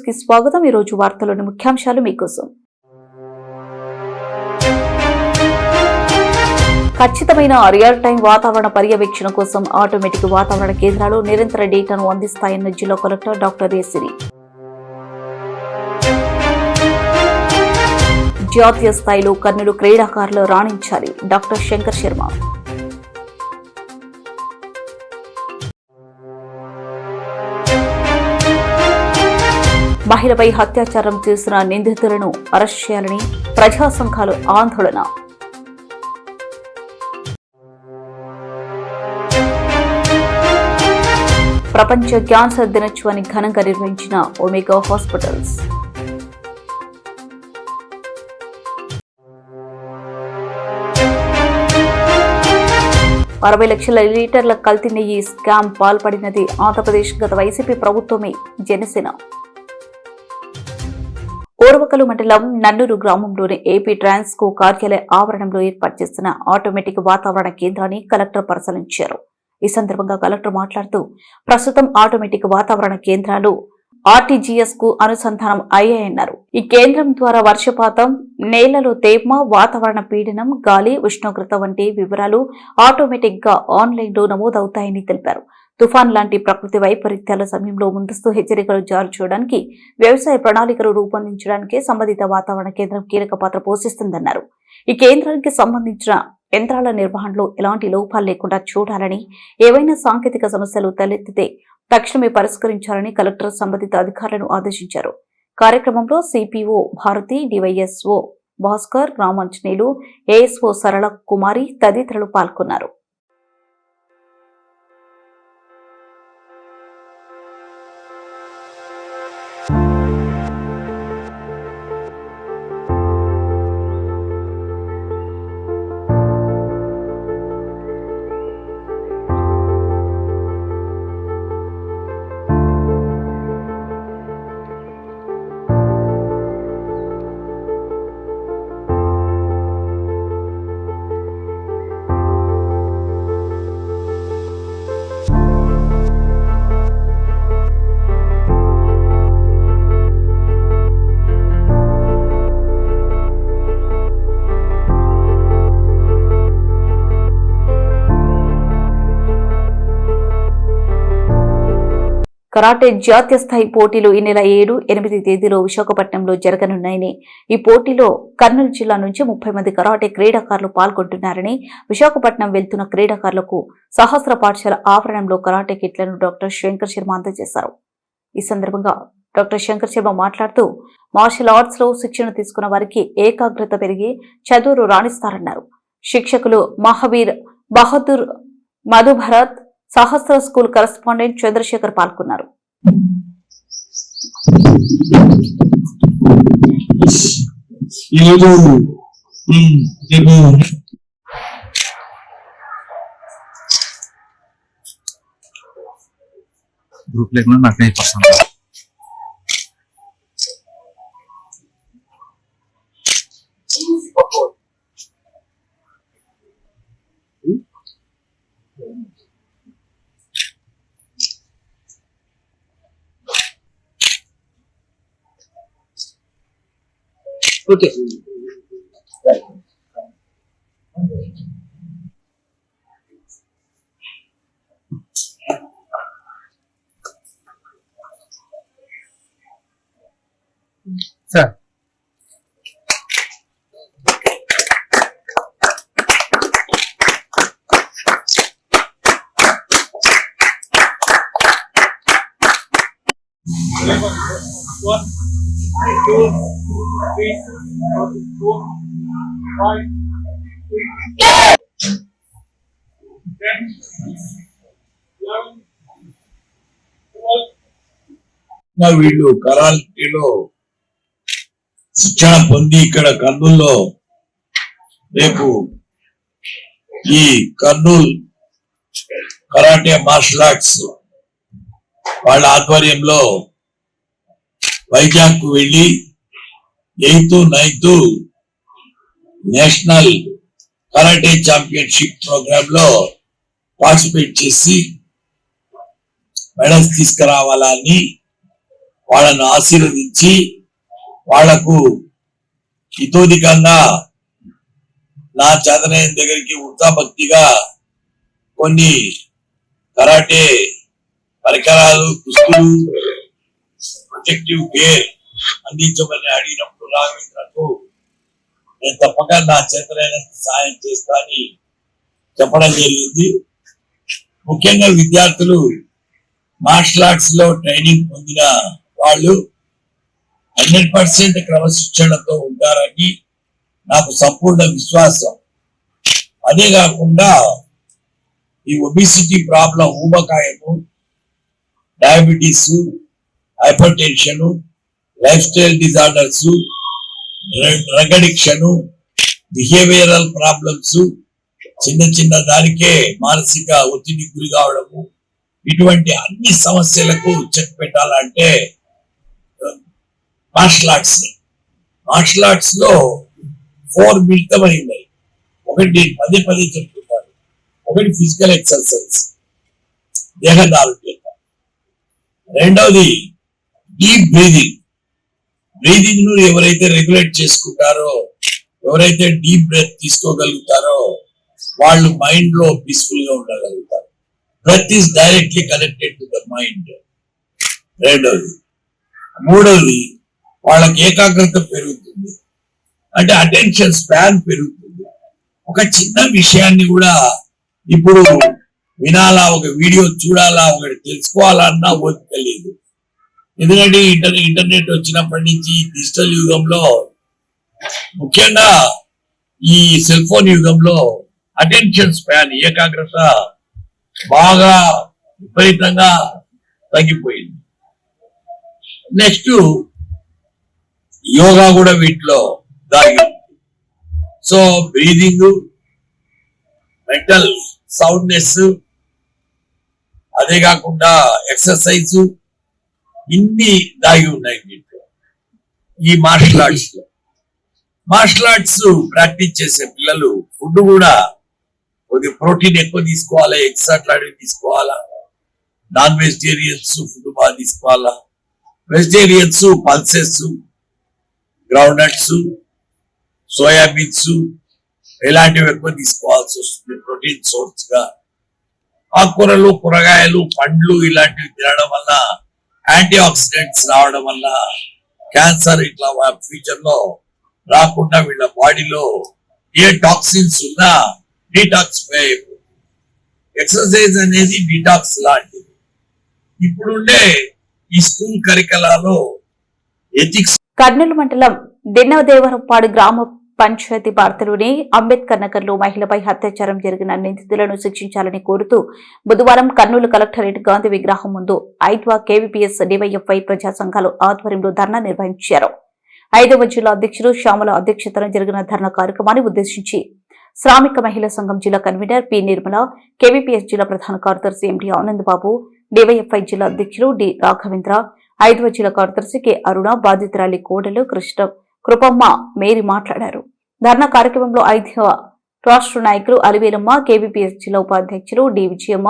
కి స్వాగతం. ఈ రోజు వార్తలోని ముఖ్యాంశాలు మీకోసం. ఖచ్చితమైన రియల్ టైం వాతావరణ పర్యవేక్షణ కోసం ఆటోమేటిక్ వాతావరణ కేంద్రాలు నిరంతర డేటాను అందిస్తాయన్న జిల్లా కలెక్టర్ డాక్టర్ ఏ. సిరి. జాతీయ స్థాయిలో కర్నూలు క్రీడాకారులు రాణించాలి డాక్టర్ శంకర్ శర్మ. మహిళపై అత్యాచారం చేసిన నిందితులను అరెస్ట్ చేయాలని ప్రజా సంఘాలు ఆందోళన. ప్రపంచ క్యాన్సర్ దినోత్సవాన్ని ఘనంగా నిర్వహించిన ఒమేగా హాస్పిటల్స్. 60 లక్షల లీటర్ల కల్తీ నెయ్యి స్కామ్ పాల్పడినది ఆంధ్రప్రదేశ్ గత వైసీపీ ప్రభుత్వమే. జనసేన. ఓర్వకలు మండలం నన్నూరు గ్రామంలోని ఏపీ ట్రాన్స్కో కార్యాలయ ఆవరణంలో ఏర్పాటు చేసిన ఆటోమేటిక్ వాతావరణ కేంద్రాన్ని కలెక్టర్ పరిశీలించారు. ఈ సందర్భంగా కలెక్టర్ మాట్లాడుతూ ప్రస్తుతం ఆటోమేటిక్ వాతావరణ కేంద్రాలు ఆర్టీజీఎస్ కు అనుసంధానం అయ్యాయన్నారు. ఈ కేంద్రం ద్వారా వర్షపాతం, నేలలో తేమ, వాతావరణ పీడనం, గాలి, ఉష్ణోగ్రత వంటి వివరాలు ఆటోమేటిక్ గా ఆన్లైన్ లో నమోదవుతాయని తెలిపారు. తుఫాన్ లాంటి ప్రకృతి వైపరీత్యాల సమయంలో ముందస్తు హెచ్చరికలు జారీ చేయడానికి, వ్యవసాయ ప్రణాళికలు రూపొందించడానికి సంబంధిత వాతావరణ కేంద్రం కీలక పాత్ర పోషిస్తుందన్నారు. ఈ కేంద్రానికి సంబంధించిన యంత్రాల నిర్వహణలో ఎలాంటి లోపాలు లేకుండా చూడాలని, ఏవైనా సాంకేతిక సమస్యలు తలెత్తితే తక్షణమే పరిష్కరించాలని కలెక్టర్ సంబంధిత అధికారులను ఆదేశించారు. కార్యక్రమంలో CPO Bharati, DYSO Bhaskar, Ramanjaneyulu, ASO Sarala Kumari తదితరులు పాల్గొన్నారు. కరాటే జాతీయ స్థాయి పోటీలు ఈ నెల 7, 8 తేదీలో విశాఖపట్నంలో జరగనున్నాయని, ఈ పోటీలో కర్నూలు జిల్లా నుంచి 30 మంది కరాటే క్రీడాకారులు పాల్గొంటున్నారని, విశాఖపట్నం వెళ్తున్న క్రీడాకారులకు సహస్ర పాఠశాల ఆవరణంలో కరాటే కిట్లను డాక్టర్ శంకర్ శర్మ అందజేశారు. ఈ సందర్భంగా డాక్టర్ శంకర్ శర్మ మాట్లాడుతూ మార్షల్ ఆర్ట్స్ లో శిక్షణ తీసుకున్న వారికి ఏకాగ్రత పెరిగి చదువులు రాణిస్తారన్నారు. శిక్షకులు మహావీర్ బహదూర్ మధుభరత్, సహస్ర స్కూల్ కరెస్పాండెంట్ చంద్రశేఖర్ పాల్గొన్నారు. గ్రూప్ లేకుండా నాకు 9%. Okay. Sir. One, 2, 3, 4, 5, 6, 10, 11, 12. వీళ్ళు కరాటేలో శిక్షణ పొంది ఇక్కడ కర్నూలులో రేపు ఈ కర్నూలు కరాటే మార్షల్ ఆర్ట్స్ వాళ్ళ ఆధ్వర్యంలో వైజాగ్ కు వెళ్లి 8th, 9th national karate championship programme లో పార్టిసిపేట్ చేసి మెడల్స్ తీసుకురావాలని వాళ్ళను ఆశీర్వదించి వాళ్లకు ఇతోధికంగా నా చేతనైన దగ్గరికి ఉత్సాహభక్తిగా కొన్ని కరాటే పరికరాలు, దుస్తులు, ప్రొటెక్టివ్ కేర్ అందించమని అడిగినప్పుడు రాఘవేంద్రకు నేను తప్పక నా చేతనైన సహాయం చేస్తా అని చెప్పడం జరిగింది. ముఖ్యంగా విద్యార్థులు మార్షల్ ఆర్ట్స్ లో ట్రైనింగ్ పొందిన వాళ్ళు 100% క్రమశిక్షణతో ఉంటారని నాకు సంపూర్ణ విశ్వాసం. అదే కాకుండా ఈ ఒబిసిటీ ప్రాబ్లం, ఊబకాయము, diabetes, hypertension, lifestyle disorders, drug addiction, behavioural problems, చిన్న చిన్న దానికే మానసిక ఒత్తిడి గురి కావడము, ఇటువంటి అన్ని సమస్యలకు చెక్ పెట్టాలంటే మార్షల్ ఆర్ట్స్ లో 4 మిళితమై ఉన్నాయి. ఒకటి పదే చెప్తుంటారు. ఒకటి ఫిజికల్ ఎక్సర్సైజ్, దేహదారుణ్యత. రెండవది డీప్ బ్రీదింగ్ ను ఎవరైతే రెగ్యులేట్ చేసుకుంటారో, ఎవరైతే డీప్ బ్రెత్ తీసుకోగలుగుతారో వాళ్ళు మైండ్ లో పీస్ఫుల్ గా ఉండగలుగుతారు. Breath is directly connected to the mind. రెండవది. మూడవది, వాళ్ళకి ఏకాగ్రత పెరుగుతుంది, అంటే అటెన్షన్ స్పాన్ పెరుగుతుంది. ఒక చిన్న విషయాన్ని కూడా ఇప్పుడు వినాలా, ఒక వీడియో చూడాలా, ఒకటి తెలుసుకోవాలన్నా ఓపిక లేదు. ఎందుకంటే ఇంటర్నెట్ వచ్చినప్పటి నుంచి డిజిటల్ యుగంలో, ముఖ్యంగా ఈ సెల్ ఫోన్ యుగంలో అటెన్షన్ స్పాన్, ఏకాగ్రత బాగా విపరీతంగా తగ్గిపోయింది. నెక్స్ట్ యోగా కూడా వీటిలో దాగి. సో బ్రీదింగ్, మెంటల్ సౌండ్నెస్, అదే కాకుండా ఎక్సర్సైజ్, ఇన్ని దాగి ఉన్నాయి వీటిలో. ఈ మార్షల్ ఆర్ట్స్ లో ప్రాక్టీస్ చేసే పిల్లలు ఫుడ్ కూడా కొద్దిగా ప్రోటీన్ ఎక్కువ తీసుకోవాలా, ఎగ్స్ అట్లాంటివి తీసుకోవాలా. నాన్ వెజిటేరియన్స్ ఫుడ్ బాగా తీసుకోవాలా. Vegetarians pulses, ground nuts, soybeans ఇలాంటివి ఎక్కువ తీసుకోవాల్సి వస్తుంది ప్రోటీన్ సోర్స్ గా. ఆకుకూరలు, కూరగాయలు, పండ్లు ఇలాంటివి తినడం వల్ల యాంటీ ఆక్సిడెంట్స్ రావడం వల్ల క్యాన్సర్ ఇట్లా ఫ్యూచర్ లో రాకుండా వీళ్ళ బాడీలో ఏ టాక్సిన్స్ ఉన్నా డీటాక్సిఫై అయిపోతుంది. ఎక్సర్సైజ్ అనేది డీటాక్స్ లాంటిది. ఇప్పుడుండే ఈ స్కూల్ కరికలాలో ఎథిక్స్. కర్నూలు మండలం దిన్నదేవరపాడు గ్రామ పంచాయతీ పరిధిలోని అంబేద్కర్ నగర్ లో మహిళపై అత్యాచారం జరిగిన నిందితులను శిక్షించాలని కోరుతూ బుధవారం కర్నూలు కలెక్టరేట్ గాంధీ విగ్రహం ముందు ఐద్వా కేవీపీఎస్ డివైఎఫ్ఐ ప్రజా సంఘాలు ఆధ్వర్యంలో ధర్నా నిర్వహించారు. 5వ జిల్లా అధ్యక్షులు శ్యామల అధ్యక్షతన జరిగిన ధర్నా కార్యక్రమాన్ని ఉద్దేశించి శ్రామిక మహిళా సంఘం జిల్లా కన్వీనర్ పి నిర్మల, కేవీపీఎస్ జిల్లా ప్రధాన కార్యదర్శి ఎండి ఆనందబాబు, డివైఎఫ్ఐ జిల్లా అధ్యక్షులు డి రాఘవేంద్ర, 5వ జిల్లా కార్యదర్శి కె అరుణ, బాధితురాలి కోడలు కృపమ్మ మేరీ మాట్లాడారు. ధర్నా కార్యక్రమంలో 5వ రాష్ట్ర నాయకులు అలివేలమ్మ, కేవీపీఎస్ జిల్లా ఉపాధ్యక్షులు డి విజయమ్మ,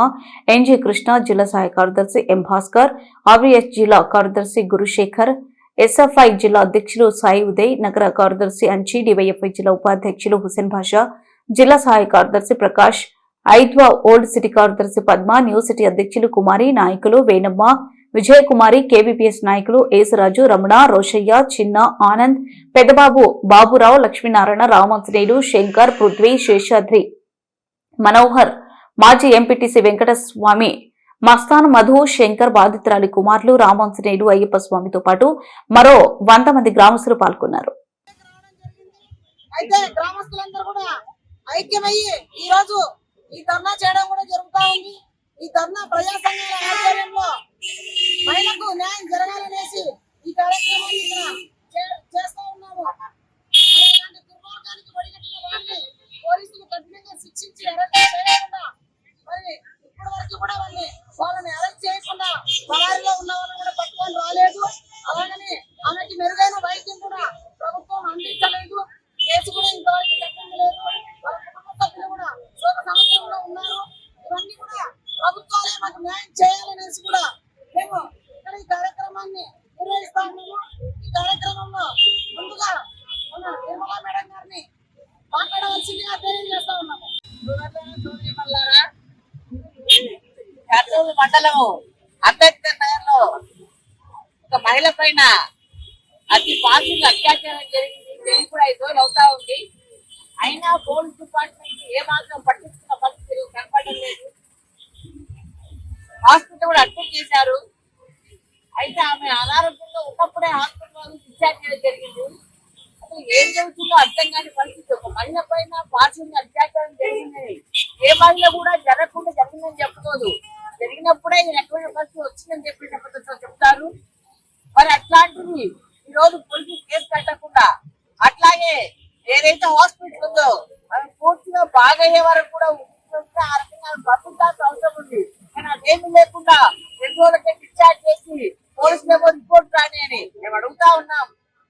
ఎన్జీ కృష్ణ, జిల్లా సహాయ కార్యదర్శి ఎం భాస్కర్, ఆర్వీఎస్ జిల్లా కార్యదర్శి గురుశేఖర్, ఎస్ఎఫ్ఐ జిల్లా అధ్యక్షులు సాయి ఉదయ్, నగర కార్యదర్శి అంచి, డివైఎఫ్ఐ జిల్లా ఉపాధ్యక్షులు హుసేన్ భాషా, జిల్లా సహాయ కార్యదర్శి ప్రకాష్, ఐద్వా ఓల్డ్ సిటీ కార్యదర్శి పద్మ, న్యూ సిటీ అధ్యక్షులు కుమారి, నాయకులు వేణమ్మ, విజయకుమారి, కేవీపీఎస్ నాయకులు ఏసురాజు, రమణ, రోషయ్య, చిన్న, ఆనంద్, పెద్దబాబు, బాబురావు, లక్ష్మీనారాయణ, రామాంజనేయులు, శంకర్, పృథ్వీ, శేషాద్రి, మనోహర్, మాజీ ఎంపీటీసీ వెంకటస్వామి, మస్తాన్, మధు, శంకర్, బాధితురాలి కుమార్లు, రామాంజనేయులు, అయ్యప్ప స్వామితో పాటు మరో 100 మంది గ్రామస్తులు పాల్గొన్నారు. అయితే గ్రామస్తులందరూ కూడా ఐక్యమయ్యి ఈ రోజు ఈ ధర్నా చేయడం కూడా జరుగుతా ఉంది. ఈ ధర్నా ప్రజా సంఘాల ఆధ్వర్యంలో మహిళలకు న్యాయం జరగాలనేసి ఈ కార్యక్రమాన్ని చేస్తా ఉన్నాము. ఇలాంటి దుర్మార్గానికి ఒడిగట్టిన వారిని పోలీసులు కఠినంగా శిక్షించి అరెస్ట్ చేయకుండా, మరి ఇప్పటి వరకు కూడా వాళ్ళని అరెస్ట్ చేయకుండా బలారిలో ఉన్న వాళ్ళని కూడా పట్టుకొని రాలేదు. అలాగని ఆమెకి మెరుగైన వైద్యం కూడా ప్రభుత్వం అందించలేదు. కేసు కూడా ఇంతవరకు కట్టలేదు. వాళ్ళ కుటుంబ సభ్యులు కూడా శోక సమస్యలో ఉన్నారు. ఇవన్నీ కూడా ప్రభుత్వాలే మాకు న్యాయం చేయాలనేసి కూడా మేము ఇక్కడ ఈ కార్యక్రమాన్ని మండలం అంబేద్కర్ నగర్ లో ఒక మహిళ పైన అతి పాల్గొని అత్యాచారం జరిగింది. జరిగి కూడా 5 రోజులు అవుతా ఉంది. అయినా పోలీస్ డిపార్ట్మెంట్ ఏమాత్రం పట్టించుకున్న పరిస్థితులు కనపడడం లేదు. హాస్పిటల్ కూడా అడ్మిట్ చేశారు. అయితే ఆమె అనారోగ్యంగా ఉన్నప్పుడే హాస్పిటల్ డిశ్చార్జ్ చేయడం జరిగింది. అసలు ఏం జరుగుతుందో అర్థం కాని పరిస్థితి. ఒక మహిళ పైన పార్శ్వంగా అత్యాచారం జరిగిందని ఏ మహిళ కూడా జరగకుండా జరిగిందని చెప్పుకోదు. జరిగినప్పుడే ఈ రకమైన పరిస్థితి వచ్చిందని చెప్పి చెప్తారు. మరి అట్లాంటిది ఈ రోజు పోలీసు కేసు కట్టకుండా అట్లాగే ఏదైతే హాస్పిటల్ ఉందో అది పూర్తిగా బాగయ్యే వరకు కూడా ఆ రకంగా పంపించాల్సిన అవసరం ఉంది. కానీ అదేమీ లేకుండా 2 రోజులకే డిశ్చార్జ్ చేసి పోలీసులు ఏమో రిపోర్ట్ రాని అని మేము అడుగుతా ఉన్నాం.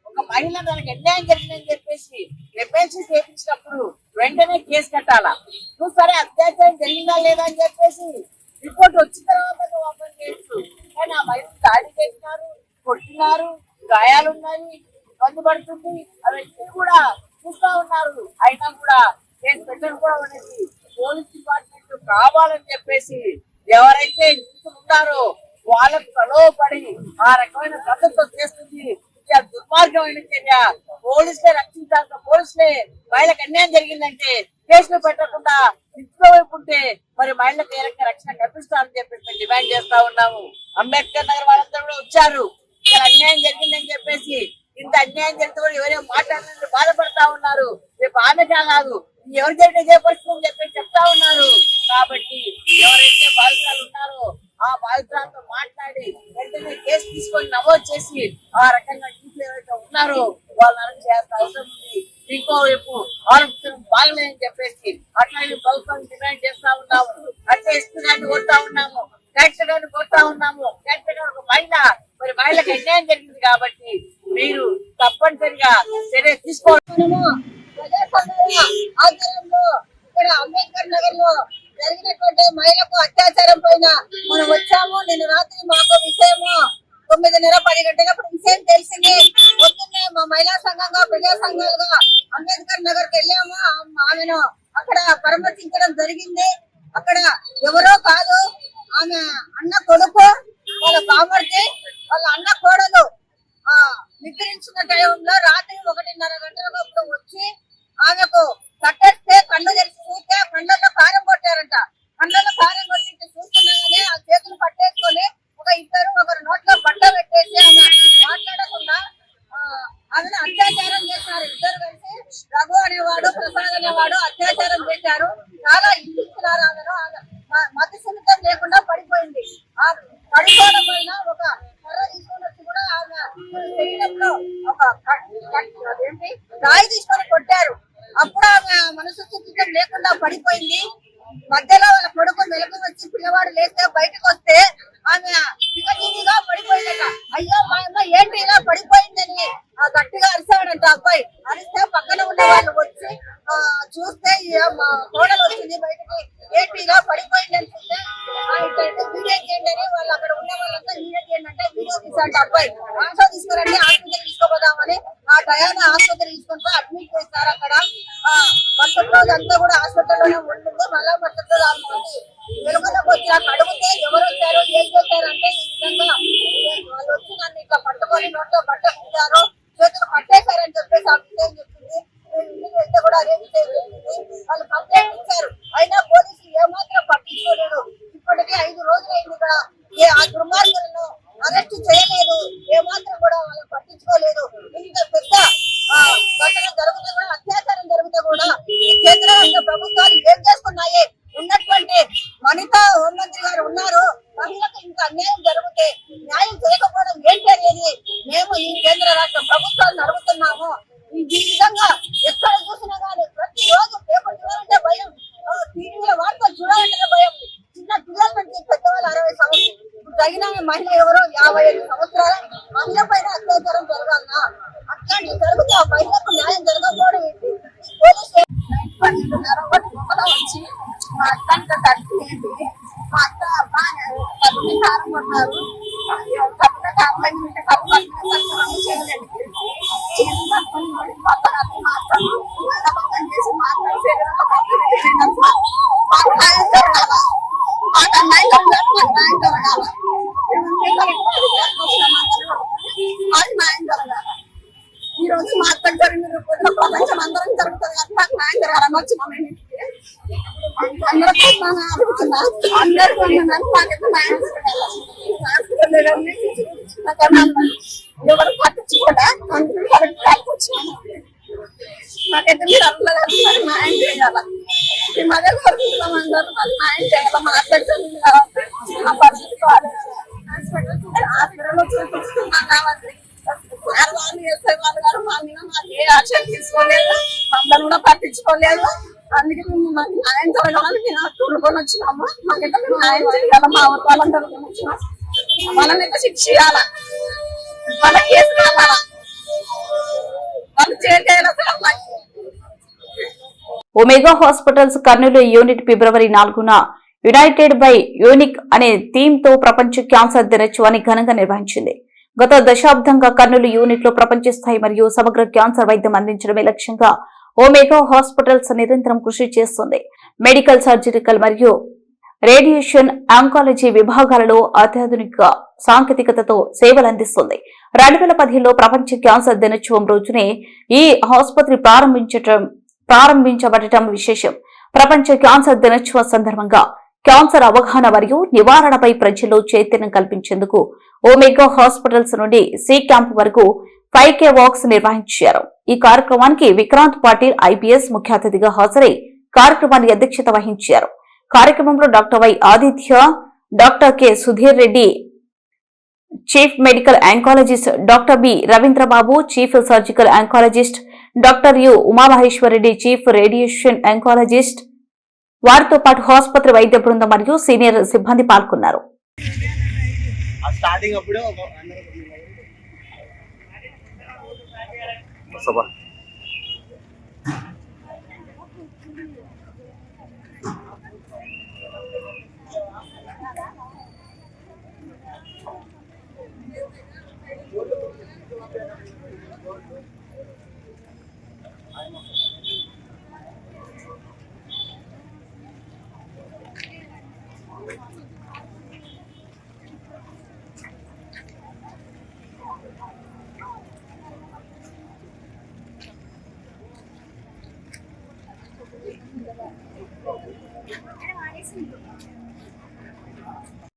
ఒక మహిళ దానికి అన్యాయం జరిగిందని చెప్పేసి ఎమ్మెల్సీ చేయించినప్పుడు వెంటనే కేసు కట్టాలా? నువ్వు సరే అత్యాచారం జరిగిందా లేదా అని చెప్పేసి రిపోర్ట్ వచ్చిన తర్వాత నువ్వు ఓపెన్ చేయొచ్చు. కానీ ఆ మహిళ దాడి చేసినారు, కొట్టినారు, గాయాలున్నాయి, ఇబ్బంది పడుతుంది, అవన్నీ కూడా చూస్తా ఉన్నారు. అయినా కూడా కేసు పెట్టకపోవడం అనేది పోలీస్ డిపార్ట్మెంట్ కావాలని చెప్పేసి ఎవరైతే ఉన్నారో వాళ్ళకు ప్రలోభపడి ఆ రకమైన పద్ధతితో చేస్తుంది. దుర్మార్గమైన చర్య. పోలీసులే రక్షించాల్సిన పోలీసులే మహిళకు అన్యాయం జరిగిందంటే కేసులు పెట్టకుండా ఇంట్లో వైపు ఉంటే మరి మహిళలకు ఏ రకంగా రక్షణ కల్పిస్తామని చెప్పేసి మేము డిమాండ్ చేస్తా ఉన్నాము. అంబేద్కర్ నగర్ వాళ్ళందరూ కూడా వచ్చారు. ఇక్కడ అన్యాయం జరిగిందని చెప్పేసి ఇంత అన్యాయం జరిగితే కూడా ఎవరేమో మాట్లాడాలని బాధపడతా ఉన్నారు. రేపు ఆమెగా కాదు ఎవరు జరిగిన ఇదే పరిస్థితి అని చెప్పి చెప్తా ఉన్నారు. కాబట్టి ఎవరైతే బాధితులు ఉన్నారో ఆ బాధితులతో మాట్లాడి వెంటనే కేసు తీసుకొని నమోదు చేసి ఆ రకంగా టీచర్లు ఎవరైతే ఉన్నారో వాళ్ళని అరెస్ట్ చేయాల్సిన అవసరం ఉంది. ఇంకోవైపు ఆరోగ్యం బాగలేదని చెప్పేసి అట్లాగే ప్రభుత్వాన్ని డిమాండ్ చేస్తా ఉన్నాము. అట్లా ఎస్పీ గారిని కోరుతా ఉన్నాము, కలెక్టర్ గారిని కోరుతా ఉన్నాము. కలెక్టర్ గారు ఒక మహిళ, మరి మహిళకు అన్యాయం జరిగింది కాబట్టి మీరు తప్పనిసరిగా చర్య తీసుకోవాలి. ప్రజా సంఘాల ఆధ్వర్యంలో ఇక్కడ అంబేద్కర్ నగర్ లో జరిగినటువంటి మహిళకు అత్యాచారం పైన మనం వచ్చాము. నిన్న రాత్రి మాకు విషయము 9:30-10 గంటలప్పుడు విషయం తెలిసింది. పొద్దున్నే మా మహిళా సంఘంగా ప్రజా సంఘాలుగా అంబేద్కర్ నగర్ కి వెళ్ళాము. ఆమెను అక్కడ పరామర్శించడం జరిగింది. అక్కడ ఎవరో కాదు, ఆమె అన్న కొడుకు, వాళ్ళ బామర్ది, వాళ్ళ అన్న కోడలు నిద్రించిన టైంలో రాత్రి 1:30 గంటలకు వచ్చి ఆమెకు కట్టేస్తే కళ్ళు తెరిచి చూస్తే కళ్ళల్లో కారం కొట్టారంట. కళ్ళల్లో కారం కొట్టి చూస్తున్నాగానే ఆ చేతులు పట్టేసుకొని ఒకరు నోట్లో బట్ట పెట్టేసి ఆమె మాట్లాడకుండా ఆమెను అత్యాచారం చేశారు. ఇద్దరు కలిసి రఘు అనేవాడు, ప్రసాద్ అనేవాడు అత్యాచారం చేశారు. చాలా హింసిస్తున్నారు ఆమెను. మతి సున్నితం లేకుండా పడిపోయింది. ఆ పడిపోవడం వలన ఒక కర్ర తీసుకొని వచ్చి కూడా ఆమె శరీరంలో ఒక రాయి తీసుకొని కొట్టారు. అప్పుడు ఆమె మనసు స్థితం లేకుండా పడిపోయింది. మధ్యలో వాళ్ళ కొడుకు మెలకు వచ్చి పిల్లవాడు లేస్తే బయటకు వస్తే ఆమె దిగదిగా పడిపోయిందట. అయ్యో మా అమ్మ ఏంటి ఇలా పడిపోయిందని గట్టిగా అరిసాడంట అబ్బాయి. అరిస్తే పక్కన ఉన్న వాళ్ళు వచ్చి చూస్తే మా కోడలు వచ్చింది బయటకి. ఏంటి ఇలా పడిపోయింది అని చూస్తే వీడియో చేయండి అని వాళ్ళు అక్కడ ఉన్న వాళ్ళంతా వీడియో చేయండి అంటే వీడియో తీసాడు అబ్బాయి. ఆటో తీసుకురండి, హాస్పిటల్ తీసుకోపోదామని ఆ టయాన్ని హాస్పిటల్ తీసుకుంటూ అడ్మిట్ చేస్తారు. అక్కడ మరుసటి రోజు అంతా కూడా హాస్పిటల్లోనే ఉంటుంది. మళ్ళా మరుసటి రోజు ఆమె వెలుగులోకి వచ్చి నాకు అడిగితే ఎవరు వచ్చారు, ఏం చేశారు అంటే ఈ విధంగా వాళ్ళు వచ్చి నన్ను ఇట్లా పట్టుకొని నోట్లో బట్ట పెట్టారు, చేతులు పట్టేశారని చెప్పేసి ఆ విషయం చెప్పింది. ఇంటికి వెళ్తే కూడా అదే విషయం చెప్పింది. వాళ్ళు కంప్లైంట్ ఇచ్చారు. అయినా పోలీసులు ఏమాత్రం పట్టించుకోలేదు. ఇప్పటికీ 5 రోజులైంది. ఇక్కడ ఆ దుర్మార్గులను అరెస్ట్ చేయలేదు. ఏమాత్రం కూడా వాళ్ళు పట్టించుకోలేదు. ఇంత పెద్ద ఘటన జరిగితే కూడా, అత్యాచారం జరిగితే కూడా కేంద్ర రాష్ట్ర ప్రభుత్వాలు ఏం చేస్తున్నాయి? ఉన్నటువంటి వనితా హోంమంత్రి గారు ఉన్నారు. మహిళకు ఇంత అన్యాయం జరిగితే న్యాయం చేయకపోవడం ఏంటి అనేది మేము ఈ కేంద్ర రాష్ట్ర ప్రభుత్వాలను అడుగుతున్నాము. ఈ విధంగా ఎక్కడ చూసినా కానీ ప్రతిరోజు పేపర్ చూడాలంటే భయం, టీవీలో వార్తలు చూడాలంటే భయం. చిన్న పిల్లల నుంచి పెద్దవాళ్ళు 60 సంవత్సరాలు తగిన మహిళ ఎవరో 55 సంవత్సరాల మహిళ పైన అత్యాచారం జరగాలన్నా అట్లాంటి జరిగితే ఆ మహిళకు న్యాయం జరగకపోవడం ఏంటి? పోలీసు వచ్చి మా అత్తంతా తగ్గి మా అత్త కారం కొన్నారు. చేసి వాళ్ళకి జరిగింది ప్రపంచం అందరం జరుగుతుంది కదా, నాకు న్యాయం జరగాలని వచ్చినాం ఇంటికి. అందరికీ అడుగుతున్నా, అందరికీ నాకైతే న్యాయం జరగాలి. ఎవరు పట్టించుకోలే, అందరూ కరెక్ట్ వచ్చినాము. నాకైతే మీరు అందరూ న్యాయం చేయాల. మేము అదే కోరుకుంటున్నాం, అందరూ వాళ్ళు న్యాయం చేయాలి. మాట్లాడుతుంది నా పరిస్థితి కాలేదు, హాస్పిటల్లో చూపిస్తున్నాం కాబట్టి వాళ్ళు చేసే వాళ్ళు గారు మా మీద మాకు ఏ యాక్షన్ తీసుకోలేదు, అందరూ కూడా పట్టించుకోలేదు. అందుకే మేము మాకు న్యాయం జరగాలని మేము తోడుకొని వచ్చినాము. మాకైతే మేము న్యాయం చేయాలి, మా ఊరు వాళ్ళని తోడుకొని వచ్చినాం. వాళ్ళనైతే శిక్ష ఇవ్వాలా, వాళ్ళ కేసు కావాలా, వాళ్ళు చేయాలి. Omega hospitals Kurnool unit February 4న యునైటెడ్ బై యూనిక్ అనే థీమ్ తో ప్రపంచ క్యాన్సర్ దినోత్సవాన్ని ఘనంగా నిర్వహించింది. గత దశాబ్దంగా కర్నూలు యూనిట్ లో ప్రపంచ స్థాయి మరియు సమగ్ర క్యాన్సర్ వైద్యం అందించడమే లక్ష్యంగా ఒమేగా హాస్పిటల్స్ నిరంతరం కృషి చేస్తుంది. మెడికల్, సర్జికల్ మరియు రేడియేషన్ ఆంకాలజీ విభాగాలలో అత్యాధునిక సాంకేతికతతో సేవలు అందిస్తుంది. 2015లో ప్రపంచ క్యాన్సర్ దినోత్సవం రోజునే ఈ ఆసుపత్రి ప్రారంభించబడటం విశేషం. ప్రపంచ క్యాన్సర్ దినోత్సవం సందర్భంగా క్యాన్సర్ అవగాహన మరియు నివారణపై ప్రజల్లో చైతన్యం కల్పించేందుకు ఒమేగా హాస్పిటల్స్ నుండి సి క్యాంప్ వరకు 5K వాక్స్ నిర్వహించారు. ఈ కార్యక్రమానికి విక్రాంత్ పాటిల్ IPS ముఖ్య అతిథిగా హాజరై కార్యక్రమాన్ని అధ్యక్షత వహించారు. కార్యక్రమంలో doctor Y Aditya, doctor K Sudheer Reddy chief medical oncologist, doctor B Ravindrababu chief surgical oncologist, doctor U Umamaheswarareddy chief radiation oncologist, వారితో పాటు ఆసుపత్రి వైద్య బృందం మరియు సీనియర్ సిబ్బంది పాల్గొన్నారు.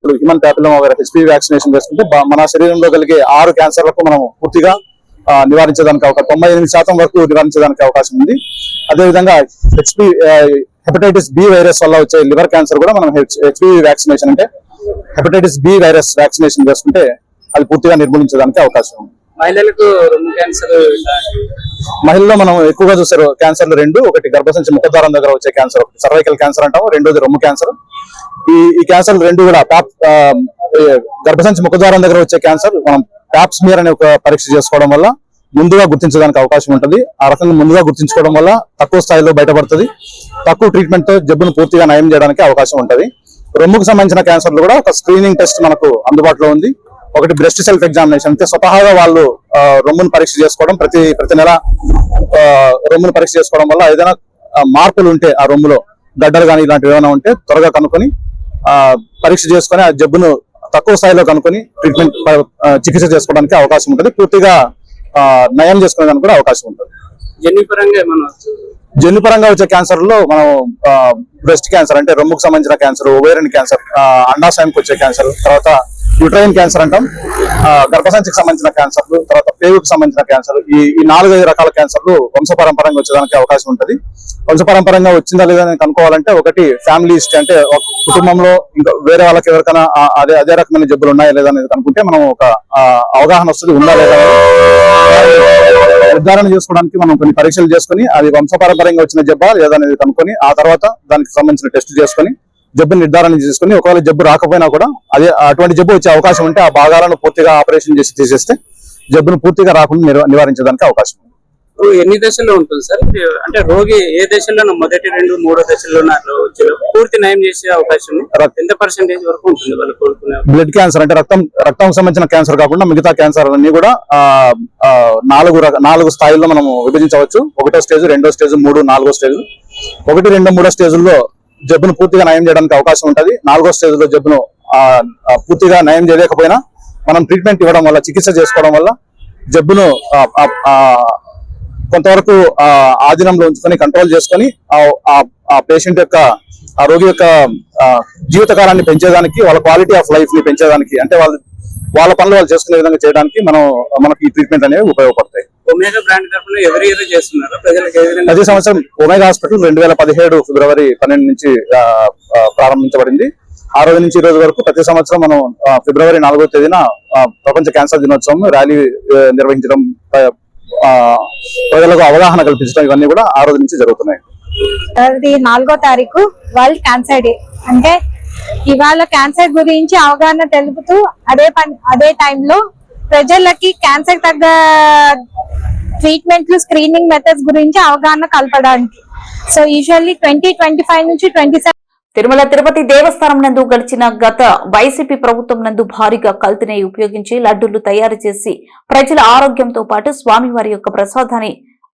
ఇప్పుడు human papilloma virus HPV vaccination చేసుకుంటే మన శరీరంలో కలిగే 6 క్యాన్సర్లకు మనం పూర్తిగా నివారించడానికి 98% వరకు నివారించడానికి అవకాశం ఉంది. అదేవిధంగా హెపటైటిస్ B వైరస్ వల్ల వచ్చే లివర్ క్యాన్సర్ కూడా మనం HPV వ్యాక్సినేషన్ అంటే హెపటైటిస్ B వైరస్ వ్యాక్సినేషన్ చేసుకుంటే అది పూర్తిగా నిర్మూలించడానికి అవకాశం ఉంది. మహిళలకు రొమ్ము క్యాన్సర్, మహిళల్లో మనం ఎక్కువగా చూసారు క్యాన్సర్లు 2, ఒకటి గర్భసంచి ముఖద్వారం దగ్గర వచ్చే క్యాన్సర్, ఒకటి సర్వైకల్ క్యాన్సర్ అంటాము, రెండోది రొమ్ము క్యాన్సర్. ఈ క్యాన్సర్లు 2 కూడా గర్భసంచి ముఖద్వారం దగ్గర వచ్చే క్యాన్సర్ మనం ప్యాప్ స్మియర్ అనే ఒక పరీక్ష చేసుకోవడం వల్ల ముందుగా గుర్తించడానికి అవకాశం ఉంటుంది. ఆ రకంగా ముందుగా గుర్తించుకోవడం వల్ల తక్కువ స్థాయిలో బయటపడుతుంది, తక్కువ ట్రీట్మెంట్ తో జబ్బును పూర్తిగా నయం చేయడానికి అవకాశం ఉంటుంది. రొమ్ముకు సంబంధించిన క్యాన్సర్లు కూడా ఒక స్క్రీనింగ్ టెస్ట్ మనకు అందుబాటులో ఉంది. ఒకటి బ్రెస్ట్ సెల్ఫ్ ఎగ్జామినేషన్, అంటే స్వతహాగా వాళ్ళు రొమ్మును పరీక్ష చేసుకోవడం, ప్రతి నెల రొమ్మును పరీక్ష చేసుకోవడం వల్ల ఏదైనా మార్పులు ఉంటే ఆ రొమ్ములో గడ్డలు కానీ ఇలాంటివి ఏమైనా ఉంటే త్వరగా కనుక్కొని పరీక్ష చేసుకొని ఆ జబ్బును తక్కువ స్థాయిలో కనుక్కొని ట్రీట్మెంట్ చికిత్స చేసుకోవడానికి అవకాశం ఉంటుంది, పూర్తిగా నయం చేసుకోవడానికి కూడా అవకాశం ఉంటుంది. జన్యుపరంగా వచ్చే క్యాన్సర్ లో మనం బ్రెస్ట్ క్యాన్సర్ అంటే రొమ్ముకు సంబంధించిన క్యాన్సర్, ఓవేరియన్ క్యాన్సర్, అండాశయానికి వచ్చే క్యాన్సర్, తర్వాత యూట్రైన్ క్యాన్సర్ అంటాం, గర్భసంచికి సంబంధించిన క్యాన్సర్లు, తర్వాత పేగుకు సంబంధించిన క్యాన్సర్. ఈ 4-5 రకాల క్యాన్సర్లు వంశపరంపరంగా వచ్చేదానికి అవకాశం ఉంటుంది. వంశపరంపరంగా వచ్చిందా లేదా కనుక్కోవాలంటే ఒకటి ఫ్యామిలీ హిస్టరీ, అంటే ఒక కుటుంబంలో ఇంకా వేరే వాళ్ళకి ఎవరికైనా అదే రకమైన జబ్బులు ఉన్నాయా లేదా అనేది కనుక్కుంటే మనం ఒక అవగాహన వస్తుంది, ఉందా లేదా నిర్ధారణ చేసుకోవడానికి మనం కొన్ని పరీక్షలు చేసుకుని అది వంశపరంపరంగా వచ్చిన జబ్బా లేదా అనేది కనుక్కొని ఆ తర్వాత దానికి సంబంధించిన టెస్ట్ చేసుకుని జబ్బుని నిర్ధారణ చేసుకుని ఒకవేళ జబ్బు రాకపోయినా కూడా అటువంటి జబ్బు వచ్చే అవకాశం ఉంటే ఆ భాగాలను పూర్తిగా ఆపరేషన్ చేసి తీసేస్తే జబ్బును పూర్తిగా రాకుండా నివారించడానికి అవకాశం ఉంది. ఎన్ని దశల్లో ఉంటుంది సార్? అంటే రోగి ఏ దశలో, మొదటి 2, 3 దశల్లో పూర్తి నయం చేసే అవకాశం ఎంత పర్సెంటేజ్ వరకు ఉంటుంది వాళ్ళు కోరుకునే? బ్లడ్ క్యాన్సర్ అంటే రక్తం సంబంధించిన క్యాన్సర్ కాకుండా మిగతా క్యాన్సర్ అన్ని కూడా 4 స్థాయిల్లో మనం విభజించవచ్చు. 1వ స్టేజ్, 2వ స్టేజ్, 3, 4వ స్టేజ్. 1, 2, 3వ స్టేజ్లో జబ్బును పూర్తిగా నయం చేయడానికి అవకాశం ఉంటుంది. 4వ స్టేజ్ లో జబ్బును పూర్తిగా నయం చేయలేకపోయినా మనం ట్రీట్మెంట్ ఇవ్వడం వల్ల, చికిత్స చేసుకోవడం వల్ల జబ్బును కొంతవరకు ఆధీనంలో ఉంచుకొని కంట్రోల్ చేసుకొని ఆ పేషెంట్ యొక్క ఆ రోగి యొక్క జీవితకాలాన్ని పెంచేదానికి, వాళ్ళ క్వాలిటీ ఆఫ్ లైఫ్ ని పెంచేదానికి, అంటే వాళ్ళ పనులు వాళ్ళు చేసుకునే విధంగా చేయడానికి మనకి ఈ ట్రీట్మెంట్ అనేవి ఉపయోగపడతాయి. ఒమేగా బ్రాండ్ తరఫున ఎవరి ఇయర్ చేస్తున్నారు ప్రజలకు? ప్రతి సంవత్సరం ఒమేగా హాస్పిటల్ 2017 ఫిబ్రవరి 12 నుంచి ప్రారంభించబడింది. ఆ రోజు నుంచి ఈ రోజు వరకు ప్రతి సంవత్సరం మనం ఫిబ్రవరి 4వ తేదీన ప్రపంచ క్యాన్సర్ దినోత్సవం ర్యాలీ నిర్వహించడం, ప్రజలకు అవగాహన కల్పించడం, ఇవన్నీ కూడా ఆ రోజు నుంచి జరుగుతున్నాయి. అది 4వ తారీఖు వరల్డ్ క్యాన్సర్ డే. అంటే ఇవాళ క్యాన్సర్ గురించి అవగాహన తెలుపుతూ అదే టైంలో ప్రజలకి క్యాన్సర్ తగ్గ ట్రీట్మెంట్లు, స్క్రీనింగ్ మెథడ్స్ గురించి అవగాహన కలపడానికి. సో యూజువల్లీ 2025 నుంచి 27 తిరుమల తిరుపతి దేవస్థానం నందు గడిచిన గత వైసీపీ ప్రభుత్వం నందు భారీగా కల్తీని ఉపయోగించి లడ్డూలు తయారు చేసి ప్రజల ఆరోగ్యంతో పాటు స్వామివారి యొక్క ప్రసాదాన్ని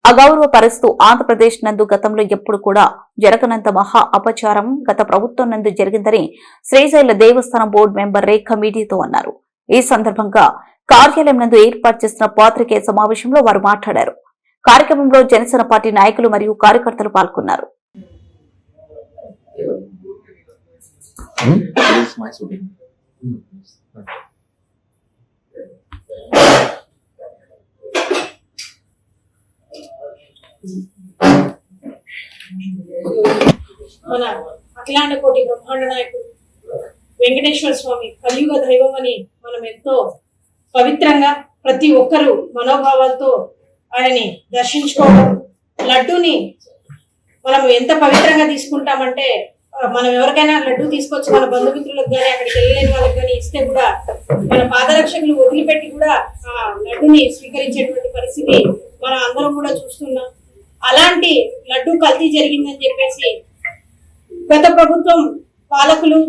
అగౌరవపరుస్తూ ఆంధ్రప్రదేశ్ నందు గతంలో ఎప్పుడు కూడా జరగనంత మహా అపచారం గత ప్రభుత్వం నందు జరిగిందని శ్రీశైల దేవస్థానం బోర్డు మెంబర్ రేఖ మీడియాతో అన్నారు. ఈ సందర్భంగా కార్యాలయం నందు ఏర్పాటు చేసిన పాత్రికేయ సమావేశంలో వారు మాట్లాడారు. కార్యక్రమంలో జనసేన పార్టీ నాయకులు మరియు కార్యకర్తలు పాల్గొన్నారు. మన అఖిలాండ కోటి బ్రహ్మాండ నాయకుడు వెంకటేశ్వర స్వామి కలియుగ దైవం అని మనం ఎంతో పవిత్రంగా ప్రతి ఒక్కరూ మనోభావాలతో ఆయనని దర్శించుకోవడం, లడ్డూని మనం ఎంత పవిత్రంగా తీసుకుంటామంటే, మనం ఎవరికైనా లడ్డూ తీసుకొచ్చి మన బంధుమిత్రులకు కానీ అక్కడికి వెళ్ళలేని వాళ్ళకి కానీ ఇస్తే కూడా మన పాదరక్షకులు వదిలిపెట్టి కూడా ఆ లడ్డూని స్వీకరించేటువంటి పరిస్థితి మనం అందరం కూడా చూస్తున్నాం. అలాంటి లడ్డూ కల్తీ జరిగిందని చెప్పేసి గత ప్రభుత్వం పాలకులు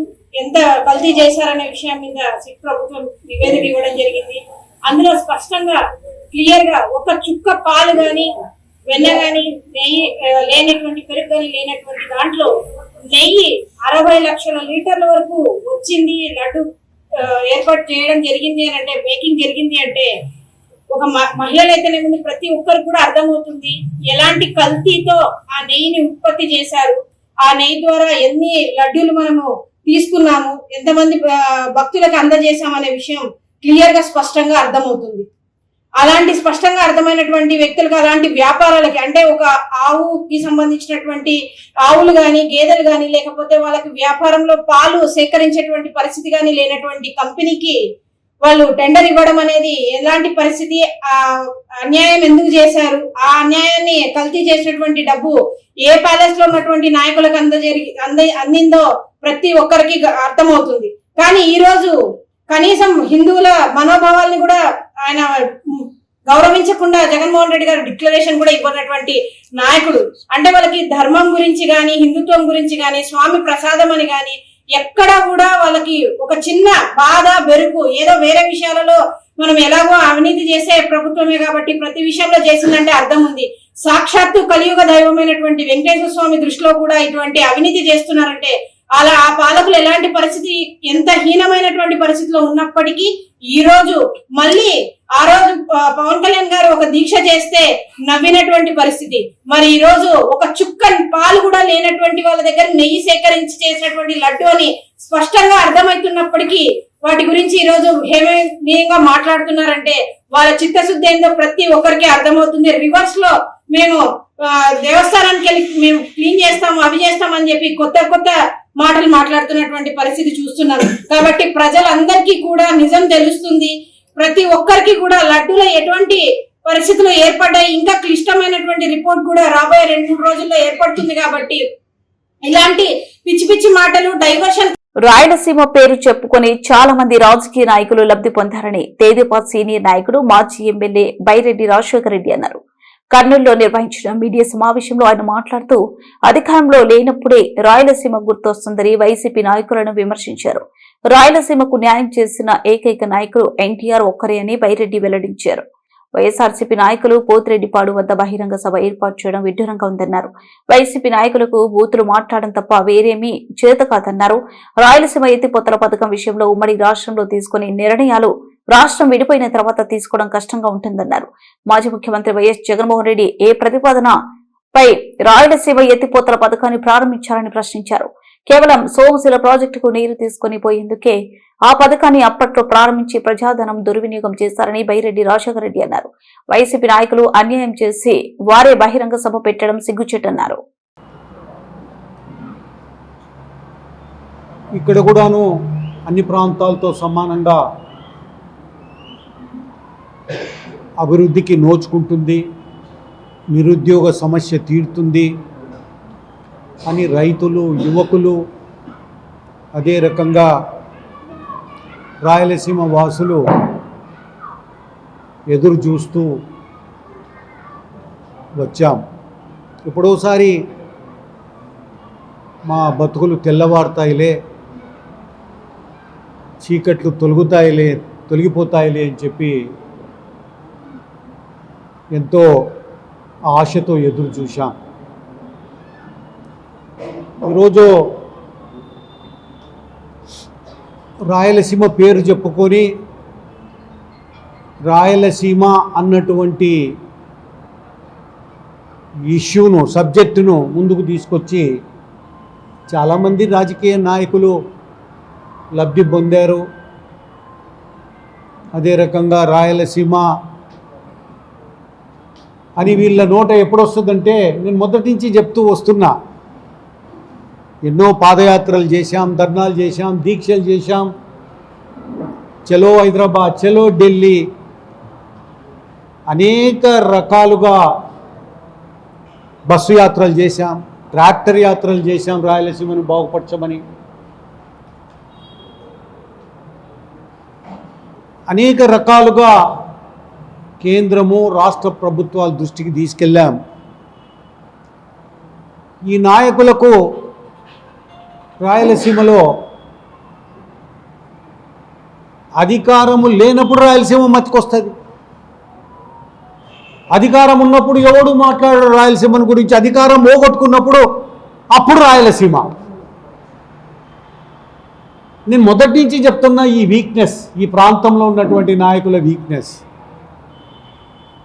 ఎంత కల్తీ చేశారనే విషయం మీద సిట్ ప్రభుత్వం నివేదిక ఇవ్వడం జరిగింది. అందులో స్పష్టంగా క్లియర్ గా ఒక చుక్క పాలు గాని, వెన్న గాని, నెయ్యి లేనటువంటి, పెరుగు గాని లేనటువంటి దాంట్లో నెయ్యి 60 లక్షల లీటర్ల వరకు వచ్చింది. లడ్డు ఏర్పాటు చేయడం జరిగింది అని అంటే, మేకింగ్ జరిగింది అంటే ఒక మహిళలైతేనే ముందు ప్రతి ఒక్కరికి కూడా అర్థమవుతుంది ఎలాంటి కల్తీతో ఆ నెయ్యిని ఉత్పత్తి చేశారు, ఆ నెయ్యి ద్వారా ఎన్ని లడ్డూలు మనము తీసుకున్నాము, ఎంతమంది భక్తులకు అందజేశామనే విషయం క్లియర్ గా స్పష్టంగా అర్థమవుతుంది. అలాంటి స్పష్టంగా అర్థమైనటువంటి వ్యక్తులకు, అలాంటి వ్యాపారాలకి, అంటే ఒక ఆవుకి సంబంధించినటువంటి ఆవులు గాని, గేదెలు గాని, లేకపోతే వాళ్ళకి వ్యాపారంలో పాలు సేకరించేటువంటి పరిస్థితి గాని లేనటువంటి కంపెనీకి వాళ్ళు టెండర్ ఇవ్వడం అనేది ఎలాంటి పరిస్థితి, ఆ అన్యాయం ఎందుకు చేశారు, ఆ అన్యాయాన్ని కల్తీ చేసినటువంటి డబ్బు ఏ ప్యాలెస్ లో ఉన్నటువంటి నాయకులకు అందిందో ప్రతి ఒక్కరికి అర్థమవుతుంది. కానీ ఈ రోజు కనీసం హిందువుల మనోభావాల్ని కూడా ఆయన గౌరవించకుండా జగన్మోహన్ రెడ్డి గారు డిక్లరేషన్ కూడా ఇవ్వనటువంటి నాయకుడు. అంటే వాళ్ళకి ధర్మం గురించి గాని, హిందుత్వం గురించి గాని, స్వామి ప్రసాదం అని గాని ఎక్కడ కూడా వాళ్ళకి ఒక చిన్న బాధ, బెరుకు, ఏదో వేరే విషయాలలో మనం ఎలాగో అవినీతి చేసే ప్రభుత్వమే కాబట్టి ప్రతి విషయంలో చేసిందంటే అర్థం ఉంది. సాక్షాత్తు కలియుగ దైవమైనటువంటి వెంకటేశ్వర స్వామి దృష్టిలో కూడా ఇటువంటి అవినీతి చేస్తున్నారంటే అలా ఆ పాలకులు ఎలాంటి పరిస్థితి, ఎంత హీనమైనటువంటి పరిస్థితిలో ఉన్నప్పటికీ ఈ రోజు మళ్ళీ ఆ రోజు పవన్ కళ్యాణ్ గారు ఒక దీక్ష చేస్తే నవ్వినటువంటి పరిస్థితి. మరి ఈ రోజు ఒక చుక్క పాలు కూడా లేనటువంటి వాళ్ళ దగ్గర నెయ్యి సేకరించి చేసినటువంటి లడ్డు అని స్పష్టంగా అర్థమవుతున్నప్పటికీ వాటి గురించి ఈ రోజు హేమనీయంగా మాట్లాడుతున్నారంటే వాళ్ళ చిత్తశుద్ధి ఏందో ప్రతి ఒక్కరికి అర్థమవుతుంది. రివర్స్ లో మేము దేవస్థానానికి వెళ్ళి మేము క్లీన్ చేస్తాము, అవి చేస్తామని చెప్పి కొత్త కొత్త మాటలు మాట్లాడుతున్నటువంటి పరిస్థితి చూస్తున్నాం. కాబట్టి ప్రజలందరికీ కూడా నిజం తెలుస్తుంది. ప్రతి ఒక్కరికి కూడా లడ్డూలో ఎటువంటి పరిస్థితులు ఏర్పడ్డాయి, ఇంకా క్లిష్టమైనటువంటి రిపోర్ట్ కూడా రాబోయే 2-3 రోజుల్లో ఏర్పడుతుంది. కాబట్టి ఇలాంటి పిచ్చి పిచ్చి మాటలు, డైవర్షన్. రాయలసీమ పేరు చెప్పుకొని చాలా మంది రాజకీయ నాయకులు లబ్ధి పొందారని తెదేపా సీనియర్ నాయకుడు మాజీ ఎమ్మెల్యే బైరెడ్డి రాజశేఖర రెడ్డి అన్నారు. కర్నూలులో నిర్వహించిన మీడియా సమావేశంలో ఆయన మాట్లాడుతూ అధికారంలో లేనప్పుడే రాయలసీమ గుర్తొస్తుందని వైసీపీ నాయకులను విమర్శించారు. రాయలసీమకు న్యాయం చేసిన ఏకైక నాయకుడు ఎన్టీఆర్ ఒక్కరే అని బైరెడ్డి వెల్లడించారు. వైఎస్ఆర్సీపీ నాయకులు పోతిరెడ్డిపాడు వద్ద బహిరంగ సభ ఏర్పాటు చేయడం విడ్డూరంగా ఉందన్నారు. వైసీపీ నాయకులకు బూతులు మాట్లాడడం తప్ప వేరేమీ చేత కాదన్నారు. రాయలసీమ ఎత్తిపోతల పథకం విషయంలో ఉమ్మడి రాష్ట్రంలో తీసుకునే నిర్ణయాలు రాష్ట్రం విడిపోయిన తర్వాత తీసుకోవడం కష్టంగా ఉంటుందన్నారు. మాజీ ముఖ్యమంత్రి వైఎస్ జగన్మోహన్ రెడ్డి ఏ ప్రతిపాదనపై రాయలసీమ ఎత్తిపోతల పథకాన్ని ప్రారంభించారని ప్రశ్నించారు. కేవలం సోమశిల ప్రాజెక్టుకు నీరు తీసుకుని పోయేందుకే ఆ పథకాన్ని అప్పట్లో ప్రారంభించి ప్రజాధనం దుర్వినియోగం చేశారని బైరెడ్డి రాజశేఖర రెడ్డి అన్నారు. వైసీపీ నాయకులు అన్యాయం చేసి వారే బహిరంగ సభ పెట్టడం సిగ్గుచేటన్నారు. ఇక్కడ కూడాను అన్ని ప్రాంతాలతో సమానంగా అభివృద్ధికి నోచుకుంటుంది, నిరుద్యోగ సమస్య తీరుతుంది అని రైతులు, యువకులు, అదే రకంగా రాయలసీమ వాసులు ఎదురు చూస్తూ వచ్చాం. ఎప్పుడోసారి మా బతుకులు తెల్లవారుతాయిలే, చీకట్లు తొలగిపోతాయిలే అని చెప్పి ఎంతో ఆశతో ఎదురు చూశాం. ఈరోజు రాయలసీమ పేరు చెప్పుకొని రాయలసీమ అన్నటువంటి ఇష్యూను, సబ్జెక్టును ముందుకు తీసుకొచ్చి చాలామంది రాజకీయ నాయకులు లబ్ధి పొందారు. అదే రకంగా రాయలసీమ అని వీళ్ళ నోట ఎప్పుడొస్తుందంటే, నేను మొదటి నుంచి చెప్తూ వస్తున్నా, ఎన్నో పాదయాత్రలు చేశాం, ధర్నాలు చేశాం, దీక్షలు చేశాం, చలో హైదరాబాద్, చలో ఢిల్లీ, అనేక రకాలుగా బస్సు యాత్రలు చేశాం, ట్రాక్టర్ యాత్రలు చేశాం రాయలసీమను బాగుపరచమని. అనేక రకాలుగా కేంద్రము, రాష్ట్ర ప్రభుత్వాల దృష్టికి తీసుకెళ్ళాం. ఈ నాయకులకు రాయలసీమలో అధికారము లేనప్పుడు రాయలసీమ మతికొస్తుంది, అధికారం ఉన్నప్పుడు ఎవడు మాట్లాడారు రాయలసీమను గురించి, అధికారం పోగొట్టుకున్నప్పుడు అప్పుడు రాయలసీమ. నేను మొదటి నుంచి చెప్తున్నా, ఈ వీక్నెస్, ఈ ప్రాంతంలో ఉన్నటువంటి నాయకుల వీక్నెస్.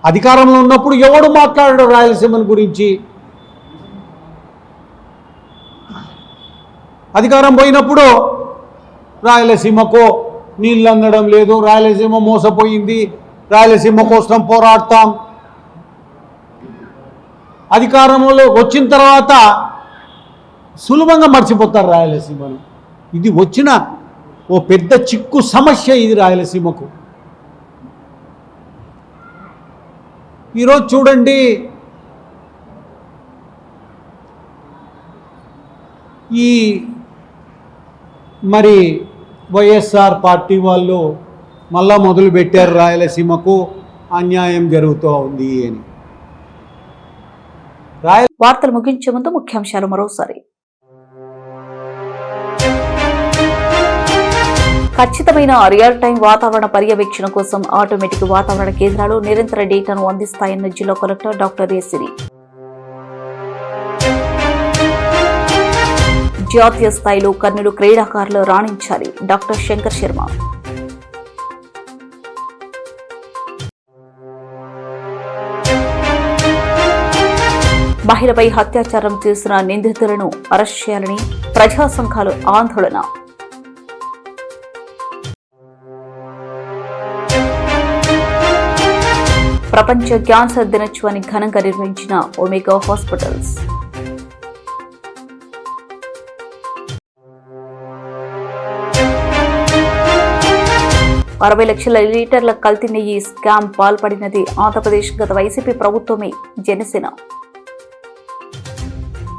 అధికారంలో ఉన్నప్పుడు ఎవడు మాట్లాడారు రాయలసీమను గురించి, అధికారం పోయినప్పుడు రాయలసీమకు నీళ్ళు అందడం లేదు, రాయలసీమ మోసపోయింది, రాయలసీమ కోసం పోరాడతాం. అధికారంలో వచ్చిన తర్వాత సులభంగా మర్చిపోతారు రాయలసీమను. ఇది వచ్చిన ఓ పెద్ద చిక్కు సమస్య ఇది రాయలసీమకు. ఈరోజు చూడండి, ఈ మరి వైఎస్ఆర్ పార్టీ వాళ్ళు మళ్ళా మొదలుపెట్టారు రాయలసీమకు అన్యాయం జరుగుతూ ఉంది అని. వార్తలు ముగించే ముందు ముఖ్యాంశాలు మరోసారి. ఖచ్చితమైన రియల్ టైం వాతావరణ పర్యవేక్షణ కోసం ఆటోమేటిక్ వాతావరణ కేంద్రాలు నిరంతర డేటాను అందిస్తాయన్న జిల్లా కలెక్టర్ డాక్టర్ ఏసిరి. జాతీయ స్థాయిలో కర్నూలు క్రీడాకారులు రాణించాలి, డాక్టర్ శంకర్ శర్మ. 'మహిళపై అత్యాచారం చేసిన నిందితులను అరెస్ట్ చేయాలని ప్రజా సంఘాలు ఆందోళన. ప్రపంచ క్యాన్సర్ దినోత్సవాన్ని ఘనంగా నిర్వహించిన ఒమేగా హాస్పిటల్స్. $60 లక్షల లీటర్ల కల్తీ నెయ్యి స్కామ్ పాల్పడినది ఆంధ్రప్రదేశ్ గత వైసీపీ ప్రభుత్వమే. జనసేన.